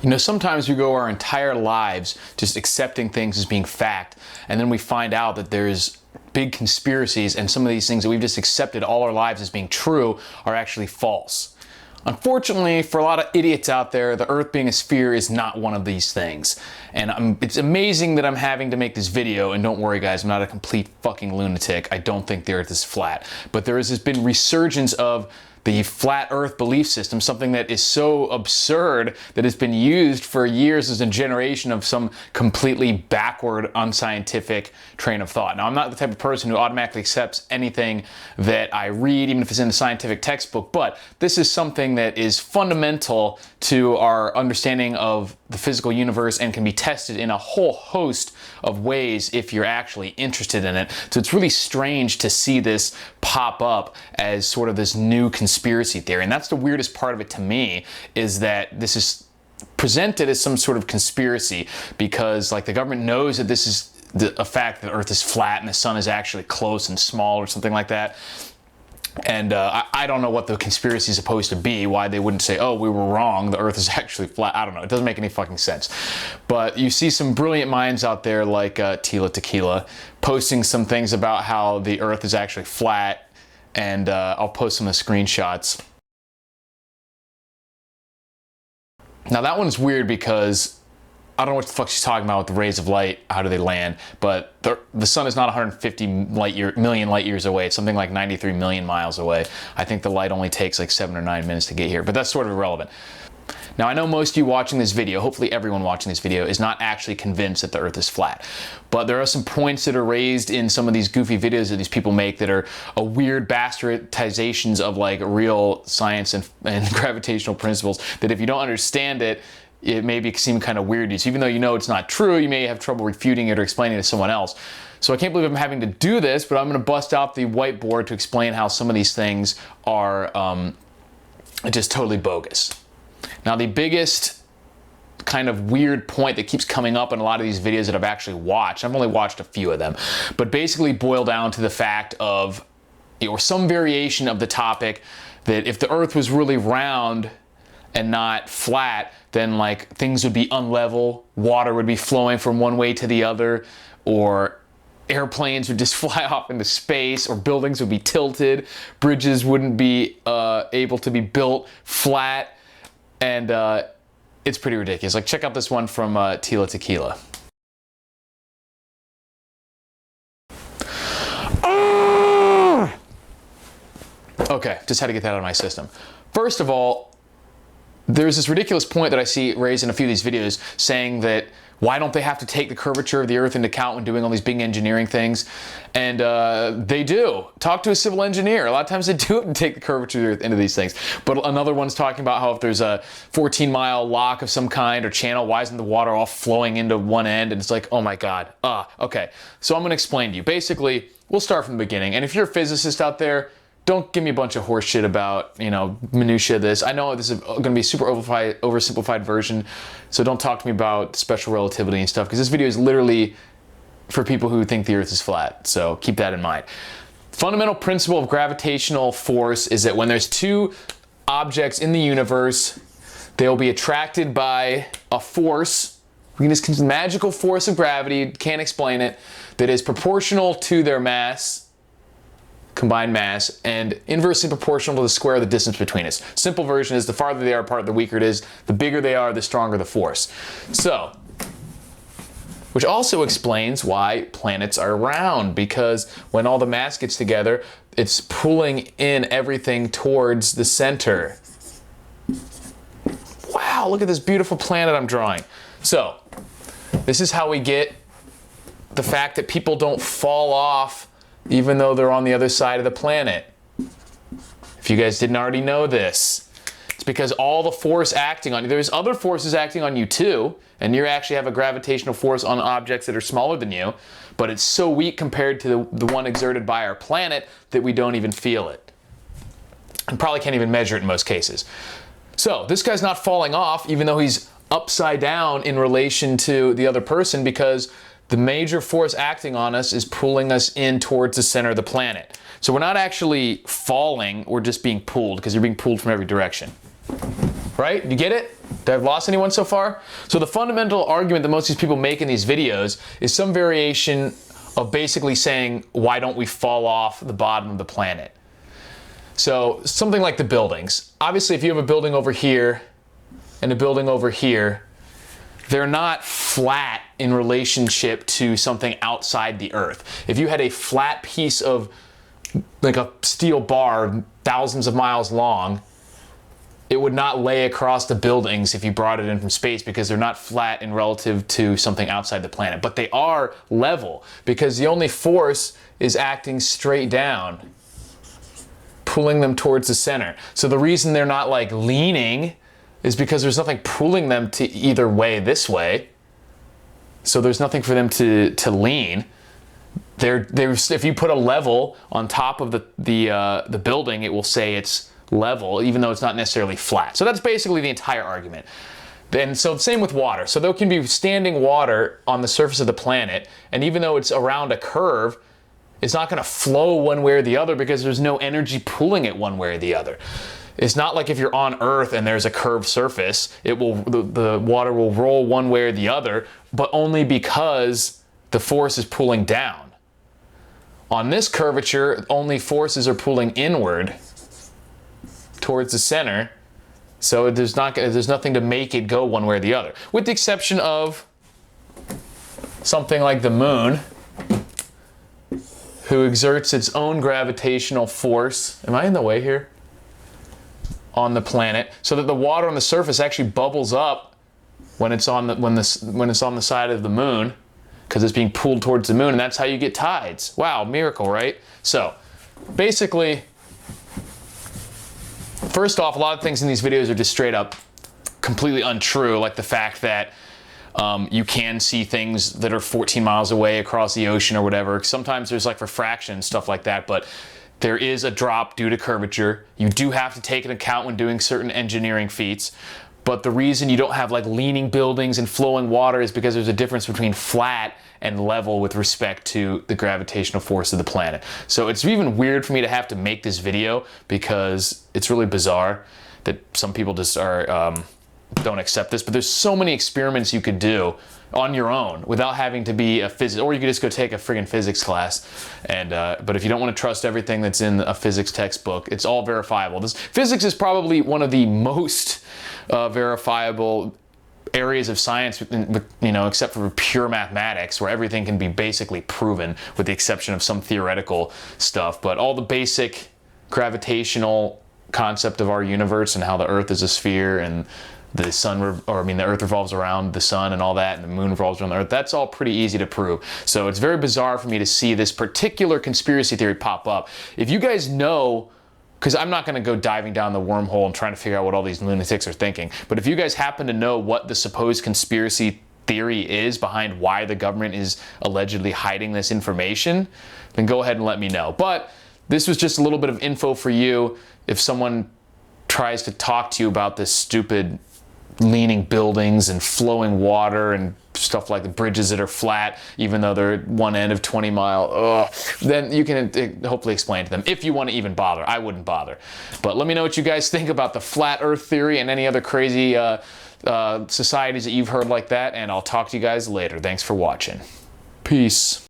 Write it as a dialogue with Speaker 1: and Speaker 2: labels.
Speaker 1: You know, sometimes we go our entire lives just accepting things as being fact, and then we find out that there's big conspiracies, and some of these things that we've just accepted all our lives as being true are actually false. Unfortunately, for a lot of idiots out there, the Earth being a sphere is not one of these things. And it's amazing that I'm having to make this video, and don't worry guys, I'm not a complete fucking lunatic. I don't think the Earth is flat. But there has been resurgence of the flat Earth belief system, something that is so absurd that it's been used for years as a generation of some completely backward, unscientific train of thought. Now, I'm not the type of person who automatically accepts anything that I read, even if it's in a scientific textbook, but this is something that is fundamental to our understanding of the physical universe and can be tested in a whole host of ways if you're actually interested in it. So it's really strange to see this pop up as sort of this new conspiracy theory. And that's the weirdest part of it to me, is that this is presented as some sort of conspiracy because like the government knows that this is a fact that the Earth is flat and the sun is actually close and small or something like that. And I don't know what the conspiracy is supposed to be, why they wouldn't say, oh, we were wrong, the Earth is actually flat. I don't know, it doesn't make any fucking sense. But you see some brilliant minds out there like Tila Tequila posting some things about how the Earth is actually flat, and I'll post some of the screenshots. Now that one's weird because I don't know what the fuck she's talking about with the rays of light, how do they land, but the sun is not 150 million light years away, it's something like 93 million miles away. I think the light only takes like 7 or 9 minutes to get here, but that's sort of irrelevant. Now I know most of you watching this video, hopefully everyone watching this video, is not actually convinced that the Earth is flat. But there are some points that are raised in some of these goofy videos that these people make that are a weird bastardizations of like real science and gravitational principles that if you don't understand it, it may seem kind of weird to you. So even though you know it's not true, you may have trouble refuting it or explaining it to someone else. So I can't believe I'm having to do this, but I'm going to bust out the whiteboard to explain how some of these things are just totally bogus. Now the biggest kind of weird point that keeps coming up in a lot of these videos that I've actually watched, I've only watched a few of them, but basically boil down to the fact of, or some variation of the topic, that if the Earth was really round and not flat, then like things would be unlevel, water would be flowing from one way to the other, or airplanes would just fly off into space, or buildings would be tilted, bridges wouldn't be able to be built flat, and it's pretty ridiculous. Like check out this one from Tila Tequila. Okay, just had to get that out of my system. First of all, there's this ridiculous point that I see raised in a few of these videos saying that why don't they have to take the curvature of the Earth into account when doing all these big engineering things? And they do. Talk to a civil engineer. A lot of times they do have to take the curvature of the Earth into these things. But another one's talking about how if there's a 14-mile lock of some kind or channel, why isn't the water all flowing into one end? And it's like, oh my God. Okay. So I'm going to explain to you. Basically, we'll start from the beginning. And if you're a physicist out there, don't give me a bunch of horse shit about, you know, minutia of this. I know this is going to be a super oversimplified version, so don't talk to me about special relativity and stuff, because this video is literally for people who think the Earth is flat, so keep that in mind. Fundamental principle of gravitational force is that when there's two objects in the universe, they'll be attracted by a force, this magical force of gravity, can't explain it, that is proportional to their mass, combined mass, and inversely proportional to the square of the distance between us. Simple version is the farther they are apart, the weaker it is. The bigger they are, the stronger the force. So, which also explains why planets are round, because when all the mass gets together, it's pulling in everything towards the center. Wow, look at this beautiful planet I'm drawing. So, this is how we get the fact that people don't fall off even though they're on the other side of the planet. If you guys didn't already know this, it's because all the force acting on you, there's other forces acting on you too, and you actually have a gravitational force on objects that are smaller than you, but it's so weak compared to the one exerted by our planet that we don't even feel it. And probably can't even measure it in most cases. So this guy's not falling off even though he's upside down in relation to the other person, because the major force acting on us is pulling us in towards the center of the planet. So we're not actually falling, we're just being pulled, because you're being pulled from every direction. Right? You get it? Did I have lost anyone so far? So the fundamental argument that most of these people make in these videos is some variation of basically saying, why don't we fall off the bottom of the planet? So something like the buildings. Obviously, if you have a building over here and a building over here, they're not flat in relationship to something outside the Earth. If you had a flat piece of like a steel bar thousands of miles long, it would not lay across the buildings if you brought it in from space, because they're not flat in relative to something outside the planet. But they are level because the only force is acting straight down, pulling them towards the center. So the reason they're not like leaning is because there's nothing pulling them to either way this way. So there's nothing for them to lean. If you put a level on top of the building, it will say it's level, even though it's not necessarily flat. So that's basically the entire argument. And so same with water. So there can be standing water on the surface of the planet, and even though it's around a curve, it's not going to flow one way or the other because there's no energy pulling it one way or the other. It's not like if you're on Earth and there's a curved surface, the water will roll one way or the other, but only because the force is pulling down. On this curvature, only forces are pulling inward towards the center, so there's nothing to make it go one way or the other, with the exception of something like the moon, who exerts its own gravitational force. Am I in the way here? On the planet, so that the water on the surface actually bubbles up when it's on the side of the moon, because it's being pulled towards the moon, and that's how you get tides. Wow, miracle, right? So basically, first off, a lot of things in these videos are just straight up completely untrue, like the fact that you can see things that are 14 miles away across the ocean or whatever. Sometimes there's like refraction, stuff like that, but there is a drop due to curvature. You do have to take into account when doing certain engineering feats. But the reason you don't have like leaning buildings and flowing water is because there's a difference between flat and level with respect to the gravitational force of the planet. So it's even weird for me to have to make this video because it's really bizarre that some people just are don't accept this. But there's so many experiments you could do on your own without having to be a physicist, or you could just go take a friggin' physics class. And but if you don't want to trust everything that's in a physics textbook, it's all verifiable. Physics is probably one of the most verifiable areas of science, you know, except for pure mathematics, where everything can be basically proven, with the exception of some theoretical stuff. But all the basic gravitational concept of our universe and how the Earth is a sphere and the the Earth revolves around the sun and all that, and the moon revolves around the Earth, that's all pretty easy to prove. So it's very bizarre for me to see this particular conspiracy theory pop up. If you guys know, because I'm not going to go diving down the wormhole and trying to figure out what all these lunatics are thinking, but if you guys happen to know what the supposed conspiracy theory is behind why the government is allegedly hiding this information, then go ahead and let me know. But this was just a little bit of info for you if someone tries to talk to you about this stupid leaning buildings and flowing water and stuff like the bridges that are flat even though they're at one end of 20 mile, then you can hopefully explain to them, if you want to even bother. I wouldn't bother. But let me know what you guys think about the flat earth theory and any other crazy societies that you've heard like that, and I'll talk to you guys later. Thanks for watching. Peace.